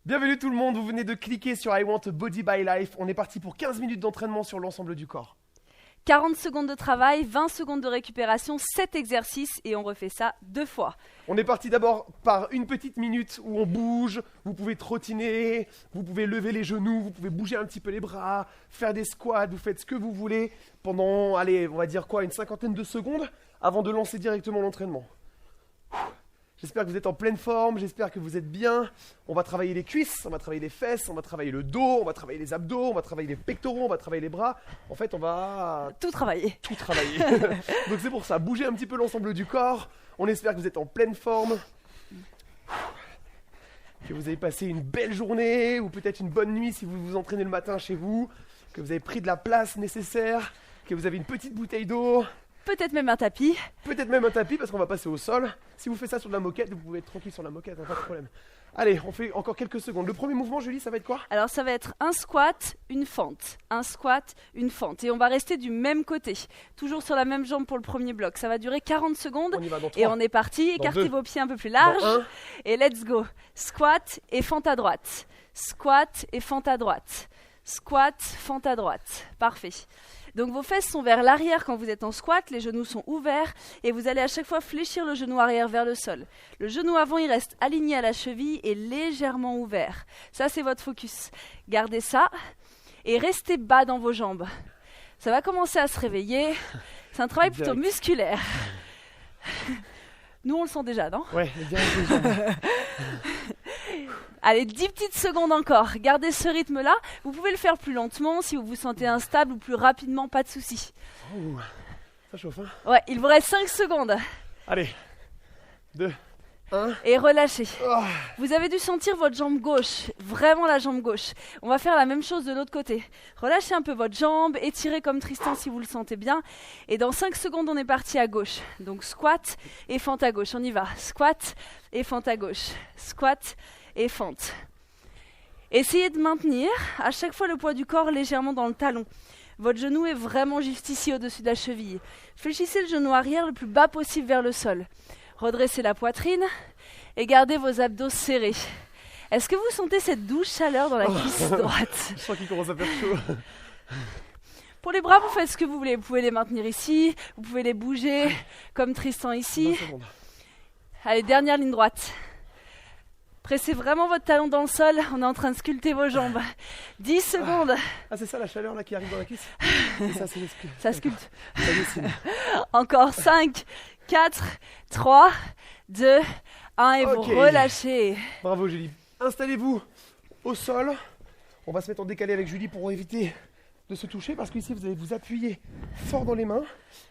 Bienvenue tout le monde, vous venez de cliquer sur I Want a Body by Life. On est parti pour 15 minutes d'entraînement sur l'ensemble du corps. 40 secondes de travail, 20 secondes de récupération, 7 exercices et on refait ça 2 fois. On est parti d'abord par une petite minute où on bouge, vous pouvez trottiner, vous pouvez lever les genoux, vous pouvez bouger un petit peu les bras, faire des squats, vous faites ce que vous voulez pendant, allez, on va dire quoi, une cinquantaine de secondes avant de lancer directement l'entraînement. J'espère que vous êtes en pleine forme, j'espère que vous êtes bien. On va travailler les cuisses, on va travailler les fesses, on va travailler le dos, on va travailler les abdos, on va travailler les pectoraux, on va travailler les bras. En fait, on va Tout travailler. tout travailler. Donc c'est pour ça, bougez un petit peu l'ensemble du corps. On espère que vous êtes en pleine forme. Que vous avez passé une belle journée ou peut-être une bonne nuit si vous vous entraînez le matin chez vous. Que vous avez pris de la place nécessaire. Que vous avez une petite bouteille d'eau. Peut-être même un tapis. Peut-être même un tapis parce qu'on va passer au sol. Si vous faites ça sur de la moquette, vous pouvez être tranquille sur la moquette, pas de problème. Allez, on fait encore quelques secondes. Le premier mouvement, Julie, ça va être quoi? Alors ça va être un squat, une fente. Un squat, une fente. Et on va rester du même côté. Toujours sur la même jambe pour le premier bloc. Ça va durer 40 secondes. On y va dans Et 3. on est parti. Écartez deux. vos pieds un peu plus larges. Dans 1. Et let's go. Squat et fente à droite. Squat et fente à droite. Squat, fente à droite. Parfait. Donc vos fesses sont vers l'arrière quand vous êtes en squat, les genoux sont ouverts et vous allez à chaque fois fléchir le genou arrière vers le sol. Le genou avant, il reste aligné à la cheville et légèrement ouvert. Ça, c'est votre focus. Gardez ça et restez bas dans vos jambes. Ça va commencer à se réveiller. C'est un travail plutôt Direct. musculaire. Nous, on le sent déjà, non? Ouais, direct les jambes. Allez, 10 petites secondes encore. Gardez ce rythme-là. Vous pouvez le faire plus lentement si vous vous sentez instable ou plus rapidement, pas de souci. Ouh, ça chauffe, hein? Ouais, il vous reste 5 secondes. Allez, 2, 1. Et relâchez. Oh. Vous avez dû sentir votre jambe gauche, vraiment la jambe gauche. On va faire la même chose de l'autre côté. Relâchez un peu votre jambe, étirez comme Tristan si vous le sentez bien. Et dans 5 secondes, on est parti à gauche. Donc squat et fente à gauche. On y va. Squat et fente à gauche. Squat et fente. Essayez de maintenir à chaque fois le poids du corps légèrement dans le talon. Votre genou est vraiment juste ici au-dessus de la cheville. Fléchissez le genou arrière le plus bas possible vers le sol. Redressez la poitrine et gardez vos abdos serrés. Est-ce que vous sentez cette douce chaleur dans la cuisse droite? Je sens qu'il commence à faire chaud. Pour les bras, vous faites ce que vous voulez. Vous pouvez les maintenir ici, vous pouvez les bouger, comme Tristan 20 ici. secondes. Allez, dernière ligne droite. Pressez vraiment votre talon dans le sol. On est en train de sculpter vos jambes. 10 secondes. Ah, c'est ça la chaleur là qui arrive dans la cuisse? C'est ça, c'est le sculpte. Ça sculpte. Ça dessine. Encore 5, 4, 3, 2, 1 et Ok. vous relâchez. Bravo Julie. Installez-vous au sol. On va se mettre en décalé avec Julie pour éviter de se toucher parce qu'ici vous allez vous appuyer fort dans les mains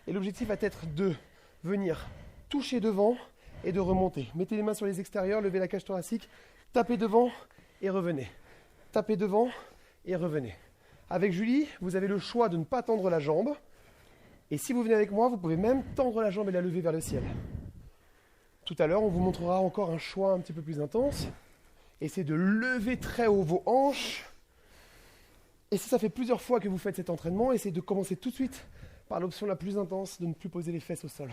et l'objectif va être de venir toucher devant et de remonter. Mettez les mains sur les extérieurs, levez la cage thoracique, tapez devant et revenez. Tapez devant et revenez. Avec Julie, vous avez le choix de ne pas tendre la jambe et si vous venez avec moi, vous pouvez même tendre la jambe et la lever vers le ciel. Tout à l'heure, on vous montrera encore un choix un petit peu plus intense. Essayez de lever très haut vos hanches. Et si ça fait plusieurs fois que vous faites cet entraînement, essayez de commencer tout de suite par l'option la plus intense de ne plus poser les fesses au sol.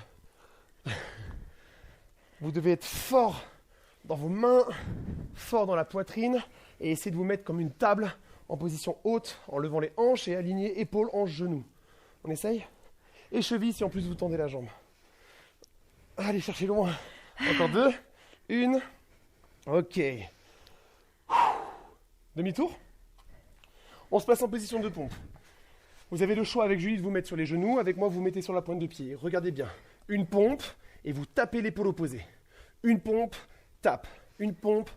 Vous devez être fort dans vos mains, fort dans la poitrine et essayez de vous mettre comme une table en position haute en levant les hanches et aligner épaules, hanches, genoux. On essaye? Et cheville si en plus vous tendez la jambe. Allez, cherchez loin. Encore 2, 1. Ok. Demi-tour. On se place en position de pompe. Vous avez le choix avec Julie de vous mettre sur les genoux. Avec moi, vous vous mettez sur la pointe de pied. Regardez bien. Une pompe et vous tapez l'épaule opposée. Une pompe, tape. Une pompe,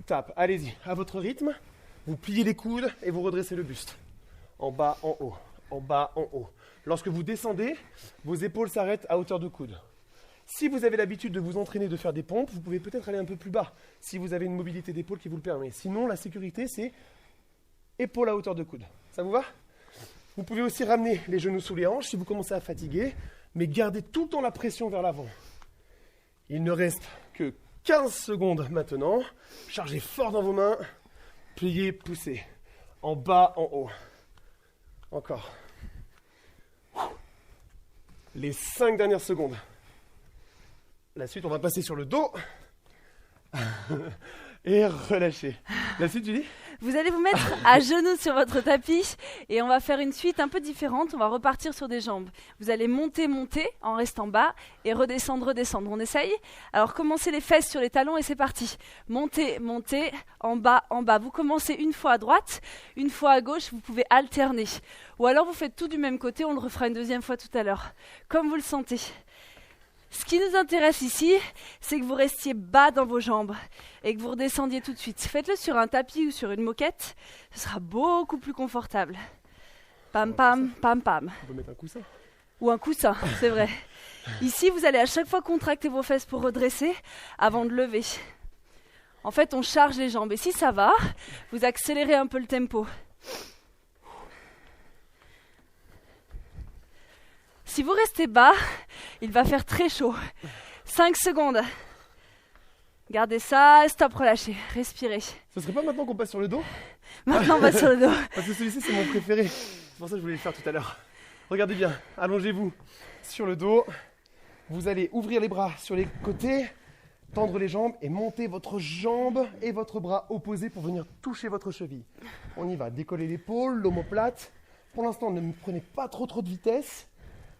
tape. Allez-y, à votre rythme. Vous pliez les coudes et vous redressez le buste. En bas, en haut. En bas, en haut. Lorsque vous descendez, vos épaules s'arrêtent à hauteur de coude. Si vous avez l'habitude de vous entraîner de faire des pompes, vous pouvez peut-être aller un peu plus bas, si vous avez une mobilité d'épaule qui vous le permet. Sinon, la sécurité, c'est épaule à hauteur de coude. Ça vous va? Vous pouvez aussi ramener les genoux sous les hanches si vous commencez à fatiguer, mais gardez tout le temps la pression vers l'avant. Il ne reste que 15 secondes maintenant. Chargez fort dans vos mains. Pliez, poussez. En bas, en haut. Encore. Les 5 dernières secondes. La suite, on va passer sur le dos. Et relâcher. La suite, Julie? Vous allez vous mettre à genoux sur votre tapis et on va faire une suite un peu différente. On va repartir sur des jambes. Vous allez monter, monter en restant bas et redescendre, redescendre. On essaye? Alors commencez les fesses sur les talons et c'est parti. Montez, montez, en bas, en bas. Vous commencez une fois à droite, une fois à gauche. Vous pouvez alterner. Ou alors vous faites tout du même côté. On le refera une deuxième fois tout à l'heure. Comme vous le sentez. Ce qui nous intéresse ici, c'est que vous restiez bas dans vos jambes et que vous redescendiez tout de suite. Faites-le sur un tapis ou sur une moquette, ce sera beaucoup plus confortable. Pam, pam, pam, pam. On peut mettre un coussin. Ou un coussin, c'est vrai. Ici, vous allez à chaque fois contracter vos fesses pour redresser avant de lever. En fait, on charge les jambes et si ça va, vous accélérez un peu le tempo. Si vous restez bas, il va faire très chaud. 5 secondes. Gardez ça, stop, relâchez, respirez. Ce serait pas maintenant qu'on passe sur le dos? Maintenant, on va sur le dos. Parce que celui-ci, c'est mon préféré. C'est pour ça que je voulais le faire tout à l'heure. Regardez bien, allongez-vous sur le dos. Vous allez ouvrir les bras sur les côtés, tendre les jambes et monter votre jambe et votre bras opposé pour venir toucher votre cheville. On y va, décoller l'épaule, l'omoplate. Pour l'instant, ne prenez pas trop de vitesse,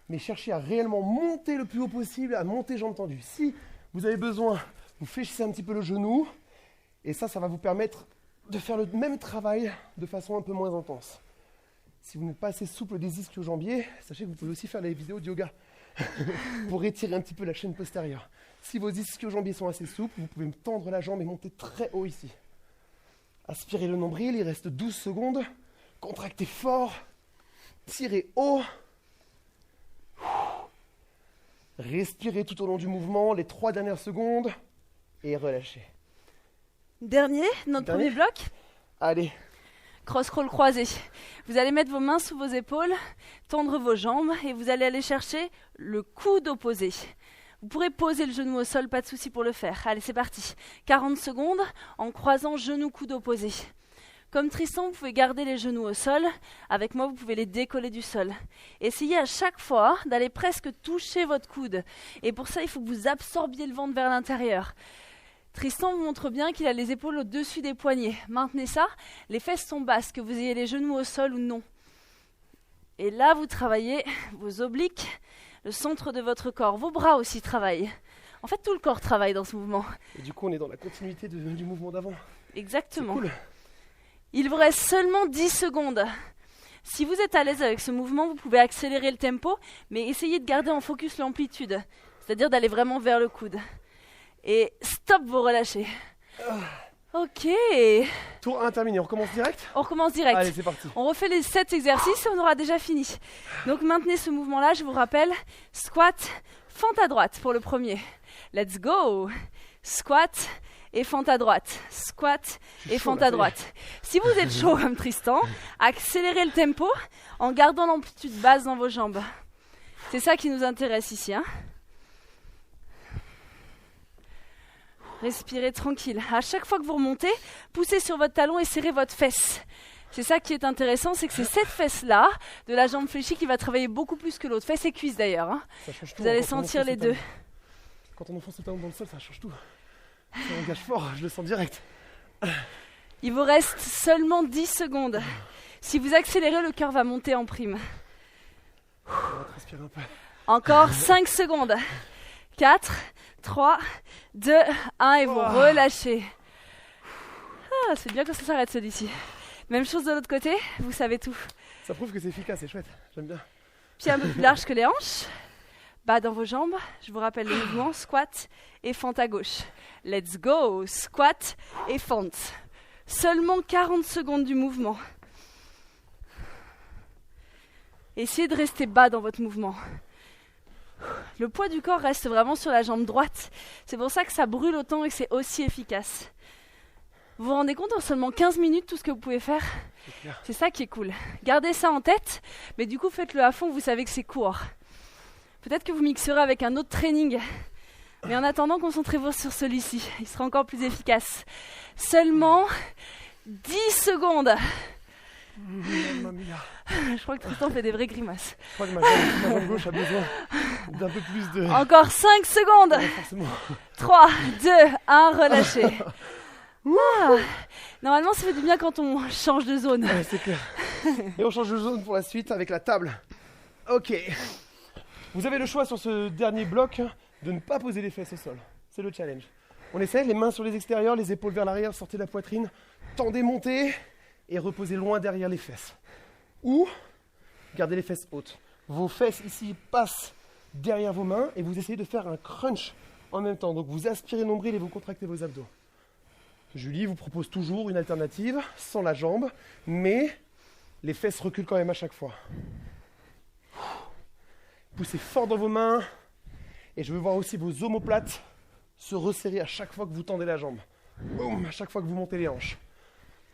mais cherchez à réellement monter le plus haut possible, à monter jambes tendues. Si vous avez besoin, vous fléchissez un petit peu le genou, et ça va vous permettre de faire le même travail de façon un peu moins intense. Si vous n'êtes pas assez souple des ischio-jambiers, sachez que vous pouvez aussi faire les vidéos de yoga pour étirer un petit peu la chaîne postérieure. Si vos ischio-jambiers sont assez souples, vous pouvez tendre la jambe et monter très haut ici. Aspirez le nombril, il reste 12 secondes. Contractez fort, tirez haut. Respirez tout au long du mouvement, les 3 dernières secondes, et relâchez. Notre premier bloc. Allez. Cross-roll croisé. Vous allez mettre vos mains sous vos épaules, tendre vos jambes, et vous allez aller chercher le coude opposé. Vous pourrez poser le genou au sol, pas de souci pour le faire. Allez, c'est parti. 40 secondes en croisant genou-coude opposé. Comme Tristan, vous pouvez garder les genoux au sol. Avec moi, vous pouvez les décoller du sol. Essayez à chaque fois d'aller presque toucher votre coude. Et pour ça, il faut que vous absorbiez le ventre vers l'intérieur. Tristan vous montre bien qu'il a les épaules au-dessus des poignets. Maintenez ça. Les fesses sont basses, que vous ayez les genoux au sol ou non. Et là, vous travaillez vos obliques, le centre de votre corps. Vos bras aussi travaillent. En fait, tout le corps travaille dans ce mouvement. Et du coup, on est dans la continuité du mouvement d'avant. Exactement. C'est cool. Il vous reste seulement 10 secondes. Si vous êtes à l'aise avec ce mouvement, vous pouvez accélérer le tempo, mais essayez de garder en focus l'amplitude, c'est-à-dire d'aller vraiment vers le coude. Et stop, vous relâchez. Ok. Tour 1 terminé, on recommence direct? On recommence direct. Allez, c'est parti. On refait les 7 exercices et on aura déjà fini. Donc maintenez ce mouvement-là, je vous rappelle. Squat, fente à droite pour le premier. Let's go. Squat et fente à droite. Squat et fente à droite. Si vous êtes chaud comme Tristan, accélérez le tempo en gardant l'amplitude basse dans vos jambes. C'est ça qui nous intéresse ici. Respirez tranquille. À chaque fois que vous remontez, poussez sur votre talon et serrez votre fesse. C'est ça qui est intéressant, c'est que c'est cette fesse-là, de la jambe fléchie, qui va travailler beaucoup plus que l'autre. Fesse et cuisse d'ailleurs. Vous allez sentir les deux. Quand on enfonce le talon dans le sol, ça change tout. Ça engage fort, je le sens direct. Il vous reste seulement 10 secondes. Si vous accélérez, le cœur va monter en prime. On va respirer un peu. Encore 5 secondes. 4, 3, 2, 1 et vous relâchez. C'est bien quand ça s'arrête celui-ci. Même chose de l'autre côté, vous savez tout. Ça prouve que c'est efficace, c'est chouette, j'aime bien. Pieds un peu plus large que les hanches. Bas dans vos jambes. Je vous rappelle le mouvement, squat et fente à gauche. Let's go, squat et fente. Seulement 40 secondes du mouvement. Essayez de rester bas dans votre mouvement. Le poids du corps reste vraiment sur la jambe droite. C'est pour ça que ça brûle autant et que c'est aussi efficace. Vous vous rendez compte, en seulement 15 minutes, tout ce que vous pouvez faire? C'est ça qui est cool. Gardez ça en tête, mais du coup, faites-le à fond, vous savez que c'est court. Peut-être que vous mixerez avec un autre training. Mais en attendant, concentrez-vous sur celui-ci. Il sera encore plus efficace. Seulement 10 secondes. Je crois que Tristan fait des vraies grimaces. Je crois que ma jambe gauche a besoin d'un peu plus de... Encore 5 secondes. 3, 2, 1, relâchez. Non Normalement, ça fait du bien quand on change de zone. Ouais, c'est clair. Et on change de zone pour la suite avec la table. Ok. Vous avez le choix sur ce dernier bloc de ne pas poser les fesses au sol. C'est le challenge. On essaie, les mains sur les extérieurs, les épaules vers l'arrière, sortez la poitrine, tendez, montez et reposez loin derrière les fesses. Ou gardez les fesses hautes. Vos fesses ici passent derrière vos mains et vous essayez de faire un crunch en même temps. Donc vous aspirez le nombril et vous contractez vos abdos. Julie vous propose toujours une alternative sans la jambe, mais les fesses reculent quand même à chaque fois. Poussez fort dans vos mains et je veux voir aussi vos omoplates se resserrer à chaque fois que vous tendez la jambe. Boum, à chaque fois que vous montez les hanches.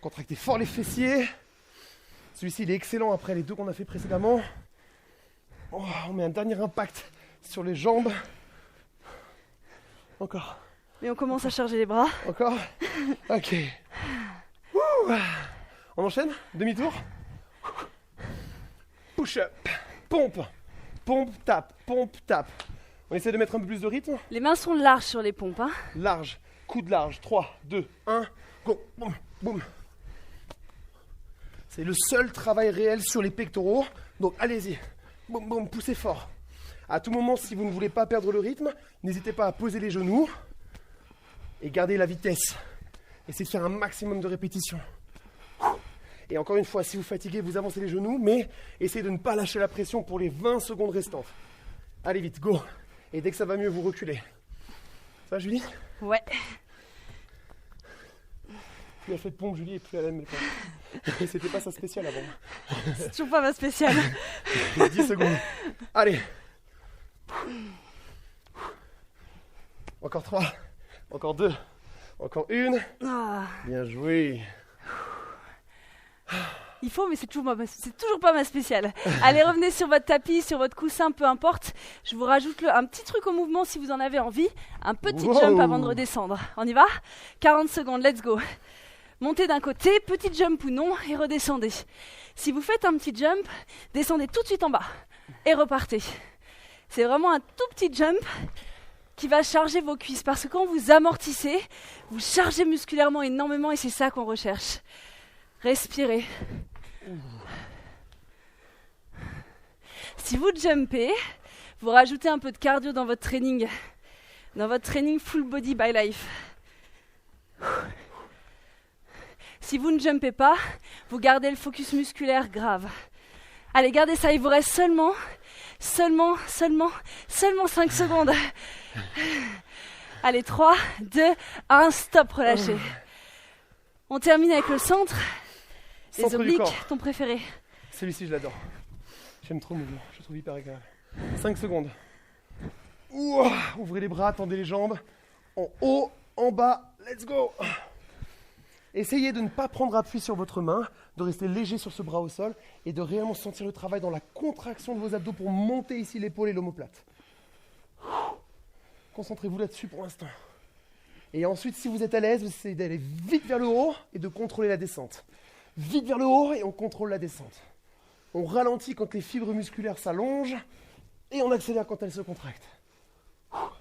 Contractez fort les fessiers. Celui-ci il est excellent après les deux qu'on a fait précédemment. Oh, on met un dernier impact sur les jambes. Encore. Et on commence à charger les bras. Encore. Ok. Ouh. On enchaîne. Demi-tour. Push-up. Pompe. Pompe, tape. Pompe, tape. On essaie de mettre un peu plus de rythme. Les mains sont larges sur les pompes. Hein. Large. Coude large. 3, 2, 1. Go. Boum. Boum. C'est le seul travail réel sur les pectoraux. Donc allez-y. Boum, boum. Poussez fort. À tout moment, si vous ne voulez pas perdre le rythme, n'hésitez pas à poser les genoux et garder la vitesse. Essayez de faire un maximum de répétitions. Et encore une fois, si vous fatiguez, vous avancez les genoux, mais essayez de ne pas lâcher la pression pour les 20 secondes restantes. Allez vite, go. Et dès que ça va mieux, vous reculez. Ça va, Julie? Ouais. Plus elle fait de pompe, Julie, et plus elle aime les pompes. Et c'était pas sa spéciale avant. C'est toujours pas ma spéciale. 10 secondes. Allez. Encore 3. Encore 2. Encore 1. Ah. Bien joué. Il faut, mais c'est toujours pas ma spéciale. Allez, revenez sur votre tapis, sur votre coussin, peu importe. Je vous rajoute un petit truc au mouvement si vous en avez envie. Un petit jump avant de redescendre. On y va? 40 secondes, let's go. Montez d'un côté, petit jump ou non, et redescendez. Si vous faites un petit jump, descendez tout de suite en bas et repartez. C'est vraiment un tout petit jump qui va charger vos cuisses. Parce que quand vous amortissez, vous chargez musculairement énormément et c'est ça qu'on recherche. Respirez. Si vous jumpez, vous rajoutez un peu de cardio dans votre training full body by life. Si vous ne jumpez pas, vous gardez le focus musculaire grave. Allez, gardez ça, il vous reste seulement 5 secondes. Allez, 3, 2, 1, stop, relâchez. On termine avec le centre. Les Centre du obliques, corps. ton préféré. Celui-ci, je l'adore. J'aime trop le mouvement, je le trouve hyper agréable. 5 secondes. Ouah, ouvrez les bras, tendez les jambes. En haut, en bas, let's go. Essayez de ne pas prendre appui sur votre main, de rester léger sur ce bras au sol et de réellement sentir le travail dans la contraction de vos abdos pour monter ici l'épaule et l'omoplate. Concentrez-vous là-dessus pour l'instant. Et ensuite, si vous êtes à l'aise, vous essayez d'aller vite vers le haut et de contrôler la descente. Vite vers le haut et on contrôle la descente. On ralentit quand les fibres musculaires s'allongent et on accélère quand elles se contractent.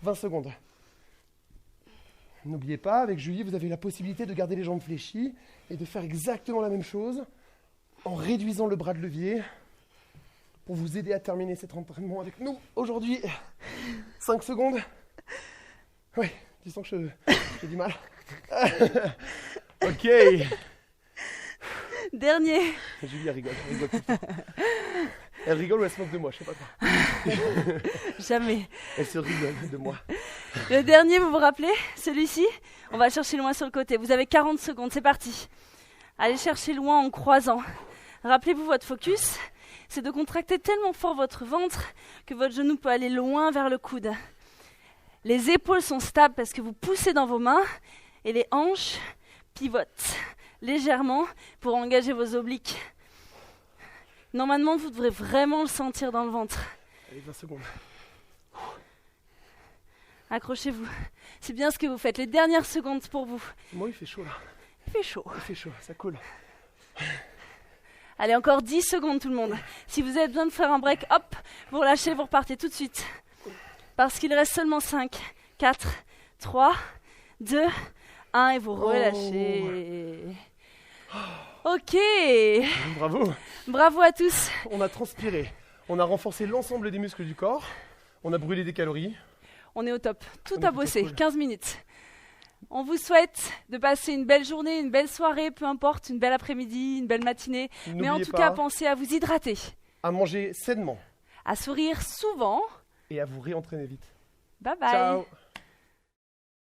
20 secondes. N'oubliez pas, avec Julie, vous avez la possibilité de garder les jambes fléchies et de faire exactement la même chose en réduisant le bras de levier pour vous aider à terminer cet entraînement avec nous aujourd'hui. 5 secondes. Oui, tu sens que j'ai du mal. Ok. Dernier. Julie, elle rigole tout le temps. Elle rigole ou elle se moque de moi, je sais pas quoi. Jamais. Elle se rigole de moi. Le dernier, vous vous rappelez? Celui-ci? On va chercher loin sur le côté. Vous avez 40 secondes, c'est parti. Allez chercher loin en croisant. Rappelez-vous votre focus, c'est de contracter tellement fort votre ventre que votre genou peut aller loin vers le coude. Les épaules sont stables parce que vous poussez dans vos mains et les hanches pivotent légèrement pour engager vos obliques. Normalement, vous devrez vraiment le sentir dans le ventre. Allez, 20 secondes. Accrochez-vous. C'est bien ce que vous faites. Les dernières secondes pour vous. Moi, il fait chaud là. Il fait chaud. Il fait chaud, ça coule. Allez, encore 10 secondes tout le monde. Si vous avez besoin de faire un break, hop, vous relâchez, vous repartez tout de suite. Parce qu'il reste seulement 5, 4, 3, 2, 1 et vous relâchez. Ok. Bravo. Bravo à tous. On a transpiré. On a renforcé l'ensemble des muscles du corps. On a brûlé des calories. On est au top. Tout On est a plutôt bossé. cool. 15 minutes. On vous souhaite de passer une belle journée, une belle soirée, peu importe, une belle après-midi, une belle matinée. Mais en N'oubliez tout pas cas, pensez à vous hydrater, à manger sainement à sourire souvent. et à vous réentraîner vite. Bye bye. Ciao.